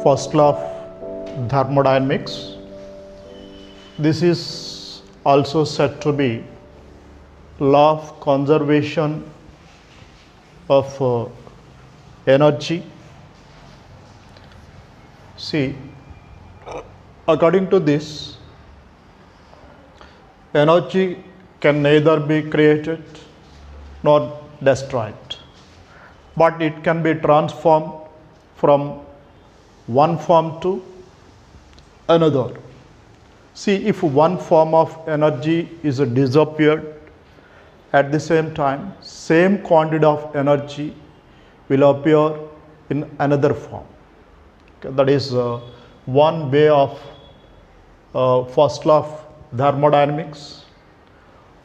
first law of thermodynamics. This is also said to be law of conservation of energy. See, according to this, energy can neither be created nor destroyed, but it can be transformed from one form to another. See, if one form of energy is disappeared, at the same time, same quantity of energy will appear in another form. Okay, that is one way of first law of thermodynamics.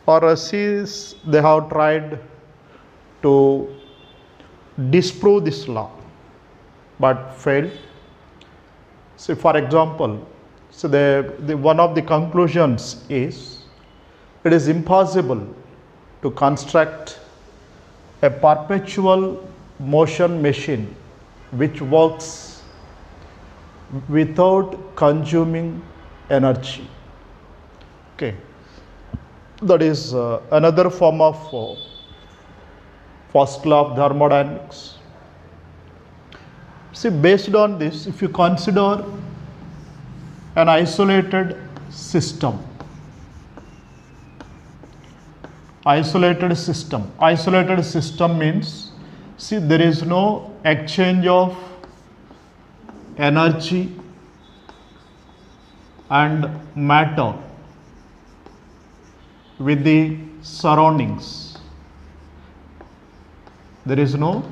Or see, they have tried to disprove this law, but failed. See, for example, so one of the conclusions is it is impossible to construct a perpetual motion machine which works without consuming energy. Okay, that is another form of first law of thermodynamics. See, based on this, if you consider an isolated system, isolated system means, see, there is no exchange of energy and matter with the surroundings. There is no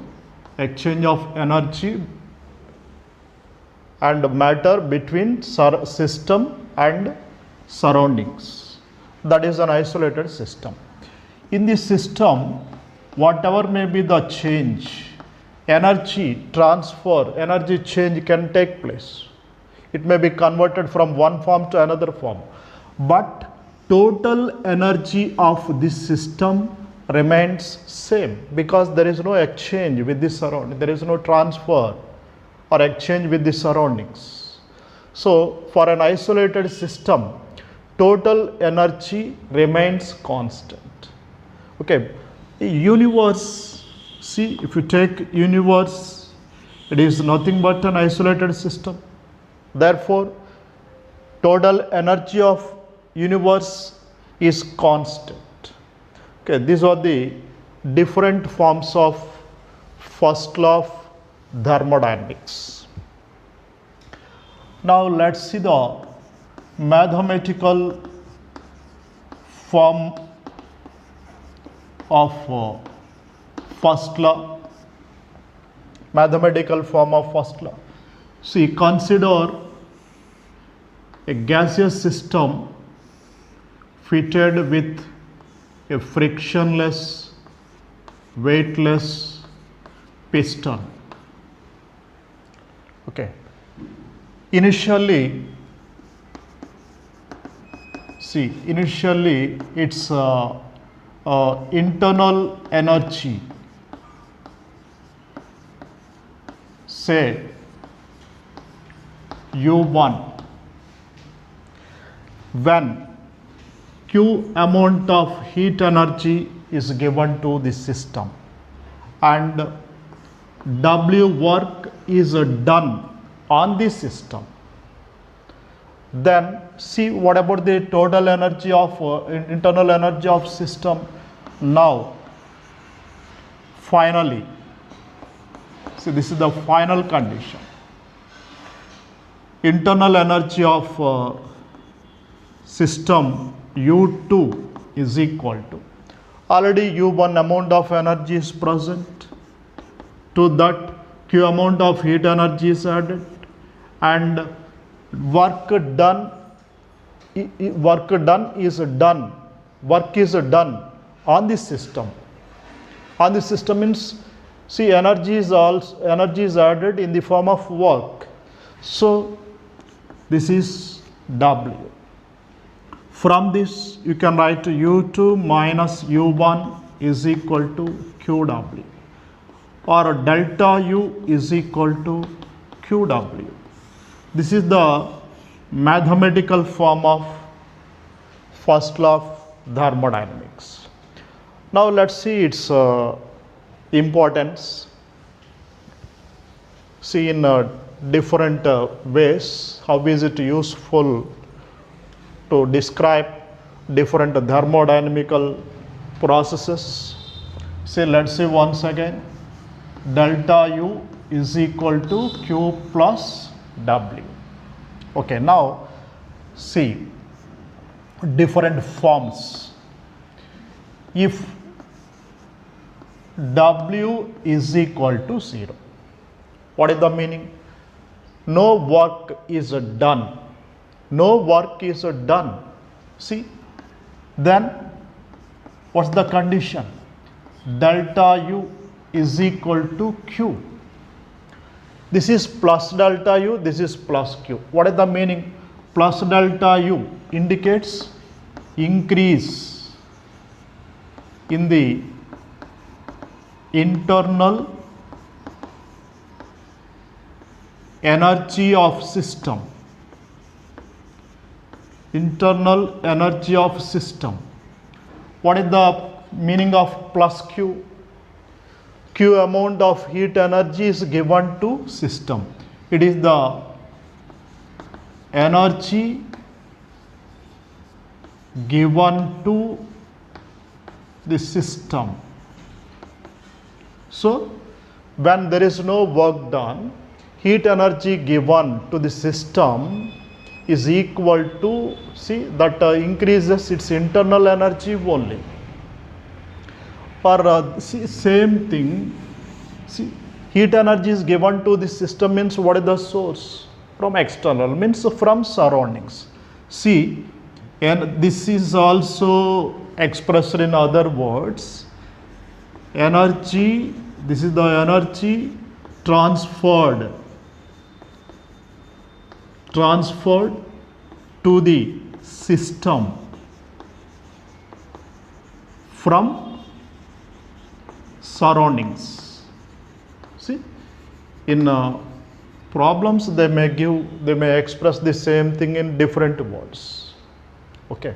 exchange of energy and matter between system and surroundings. That is an isolated system. In this system, whatever may be the change, energy transfer, energy change can take place. It may be converted from one form to another form, but total energy of this system remains same because there is no exchange with the surrounding, there is no transfer or exchange with the surroundings. So, for an isolated system, total energy remains constant. Okay, universe, see, if you take universe, it is nothing but an isolated system. Therefore, total energy of universe is constant. Okay, these are the different forms of first law of thermodynamics. Now let's see the mathematical form of first law. Mathematical form of first law. See, consider a gaseous system fitted with a frictionless, weightless piston. Okay. Initially, see, its internal energy, say U1, when Q amount of heat energy is given to the system and W work is done on the system, then see what about the total energy of internal energy of system. Now finally, see, this is the final condition. Internal energy of system U2 is equal to, already U1 amount of energy is present, to that Q amount of heat energy is added, and work is done on the system. On the system means, see, energy is added in the form of work. So this is W. From this you can write U2 minus U1 is equal to QW, or delta U is equal to QW. This is the mathematical form of first law of thermodynamics. Now let's see its importance. See in different ways how is it useful to describe different thermodynamical processes. See, let's see once again, delta U is equal to Q plus W. Okay, now see different forms. If W is equal to 0, what is the meaning? No work is done. No work is done. See, then what's the condition? Delta U is equal to Q. This is plus delta U, this is plus Q. What is the meaning? Plus delta U indicates increase in the internal energy of system. Internal energy of system. What is the meaning of plus Q? Q amount of heat energy is given to system. It is the energy given to the system. So when there is no work done, heat energy given to the system is equal to, see, that increases its internal energy only. Or see, same thing, see, heat energy is given to the system means what is the source? From external, means from surroundings. See, and this is also expressed in other words, energy, this is the energy transferred to the system from surroundings. See, in problems they may express the same thing in different words. Okay.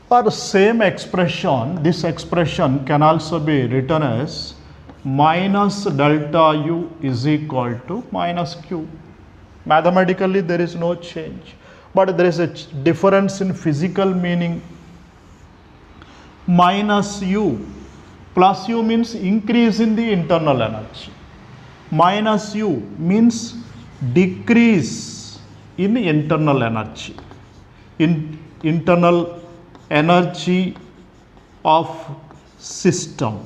Or the same expression, this expression can also be written as minus delta U is equal to minus Q. Mathematically there is no change, but there is a difference in physical meaning. Minus U, plus U means increase in the internal energy. Minus U means decrease in internal energy. In internal energy of system.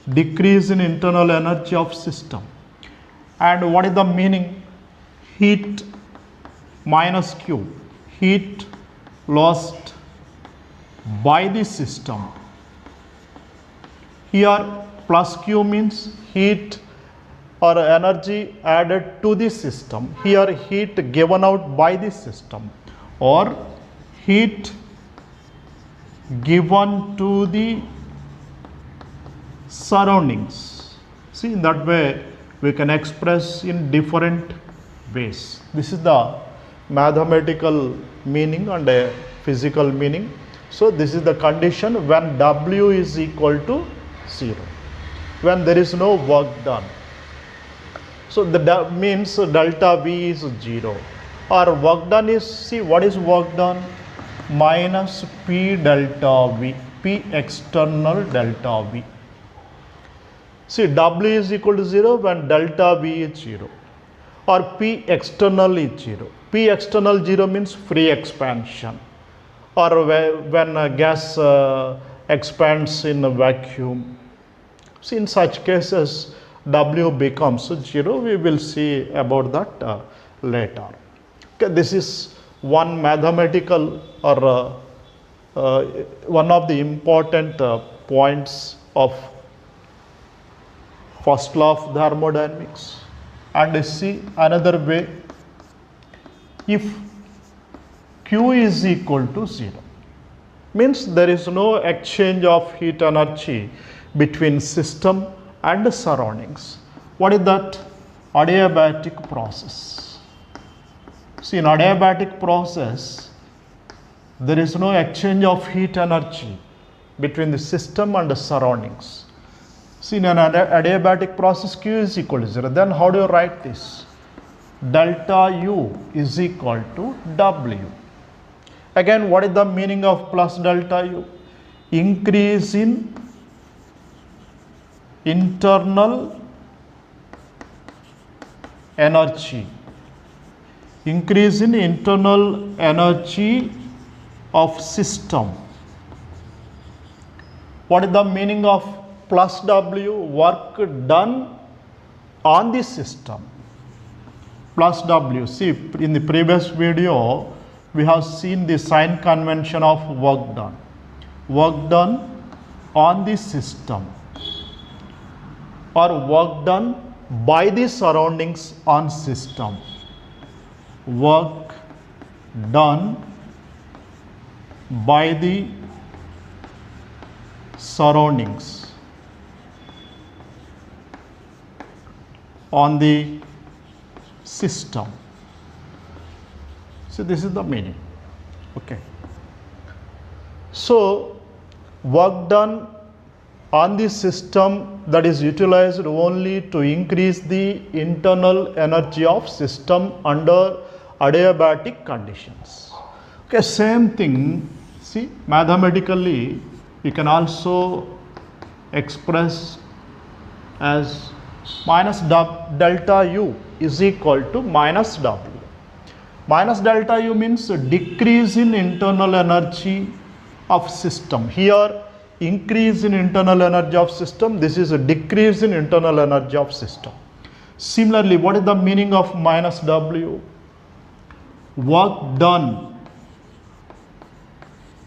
Decrease in internal energy of system. And what is the meaning? Heat minus Q, heat lost by the system. Here plus Q means heat or energy added to the system. Here heat given out by the system, or heat given to the surroundings. See, in that way we can express in different ways. This is the mathematical meaning and a physical meaning. So this is the condition when W is equal to 0, when there is no work done. So the means delta V is 0, or work done is, see, what is work done? Minus P delta V, P external delta V. See, W is equal to 0 when delta V is 0, or P external is 0. P external 0 means free expansion, or when a gas expands in a vacuum. See, in such cases W becomes 0. We will see about that later. Okay, this is one mathematical or one of the important points of first law of thermodynamics. And see another way, if Q is equal to 0, means there is no exchange of heat energy between system and surroundings. What is that? adiabatic process. See, in adiabatic process, there is no exchange of heat energy between the system and the surroundings. See, in an adiabatic process, Q is equal to 0. Then how do you write this? Delta U is equal to W. Again, what is the meaning of plus delta U? Increase in internal energy. Increase in internal energy of system. What is the meaning of plus W? Work done on the system. Plus W. See, in the previous video, we have seen the sign convention of work done. Work done on the system, or work done by the surroundings on system. Work done by the surroundings on the system. So this is the meaning. Okay. So work done on the system, that is utilized only to increase the internal energy of system under adiabatic conditions. Okay, same thing. See, mathematically you can also express as minus delta U is equal to minus W. Minus delta U means a decrease in internal energy of system. Here, increase in internal energy of system. This is a decrease in internal energy of system. Similarly, what is the meaning of minus W? Work done.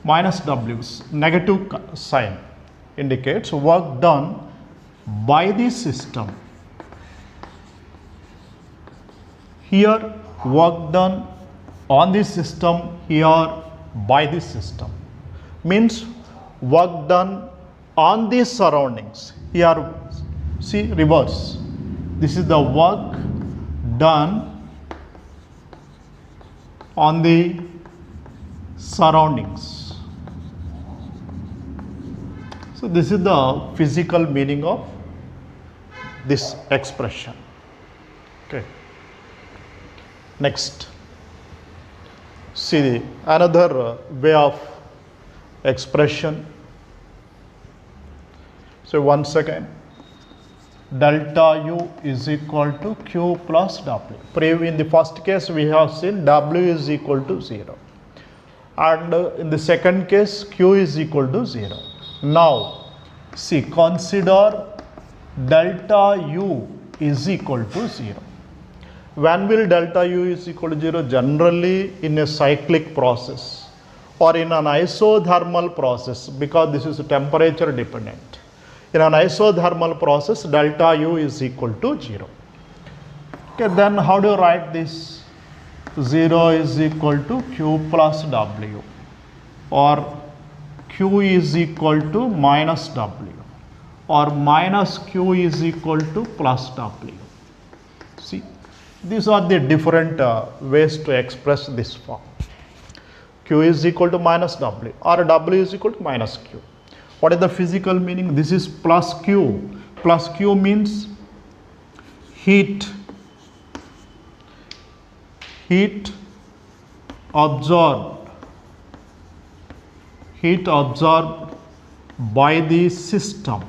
Minus W, negative sign, indicates work done by the system. Here, work done on the system. Here, by the system. Means work done on the surroundings. Here, see, reverse. This is the work done on the surroundings. So this is the physical meaning of this expression. Okay. Next, see another way of expression. So once again, delta U is equal to Q plus W. In the first case, we have seen W is equal to 0. And in the second case, Q is equal to 0. Now, see, consider delta U is equal to 0. When will delta U is equal to 0? Generally in a cyclic process or in an isothermal process, because this is temperature dependent. In an isothermal process, delta U is equal to 0. Okay, then how do you write this? 0 is equal to Q plus W, or Q is equal to minus W, or minus Q is equal to plus W. See, these are the different ways to express this form. Q is equal to minus W, or W is equal to minus Q. What is the physical meaning? This is plus Q. Plus Q means heat absorbed by the system.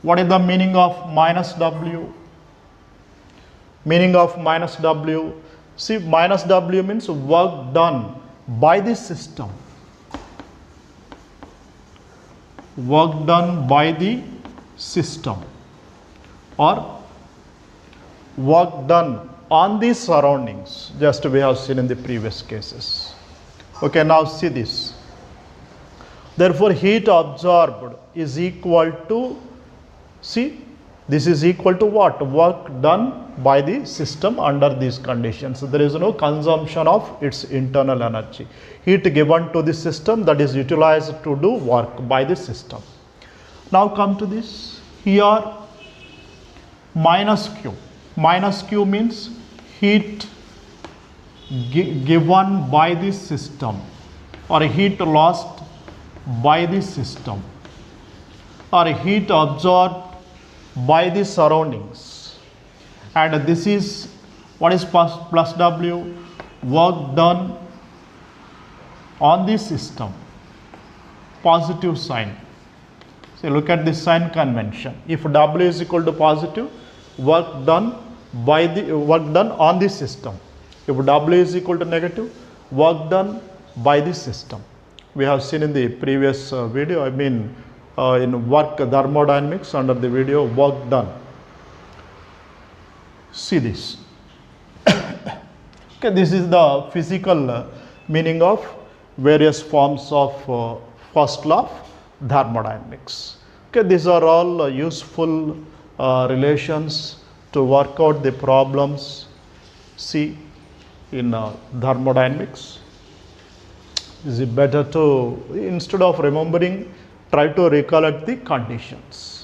What is the meaning of minus W? Meaning of minus W, see, minus W means work done by the system. Work done by the system, or work done on the surroundings, just we have seen in the previous cases. Okay, now see this. Therefore, heat absorbed is equal to, see, this is equal to what? Work done by the system under these conditions. So there is no consumption of its internal energy. Heat given to the system, that is utilized to do work by the system. Now come to this. Here minus Q. Minus Q means heat given by the system or heat lost by the system or heat absorbed by the surroundings, and this is what is plus W, work done on the system, positive sign. So look at this sign convention. If W is equal to positive, work done on the system. If W is equal to negative, work done by the system. We have seen in the previous video, in work thermodynamics under the video work done. See this. Okay, this is the physical meaning of various forms of first law of thermodynamics. Okay, these are all useful relations to work out the problems. See, in thermodynamics, is it better to, instead of remembering, try to recollect the conditions.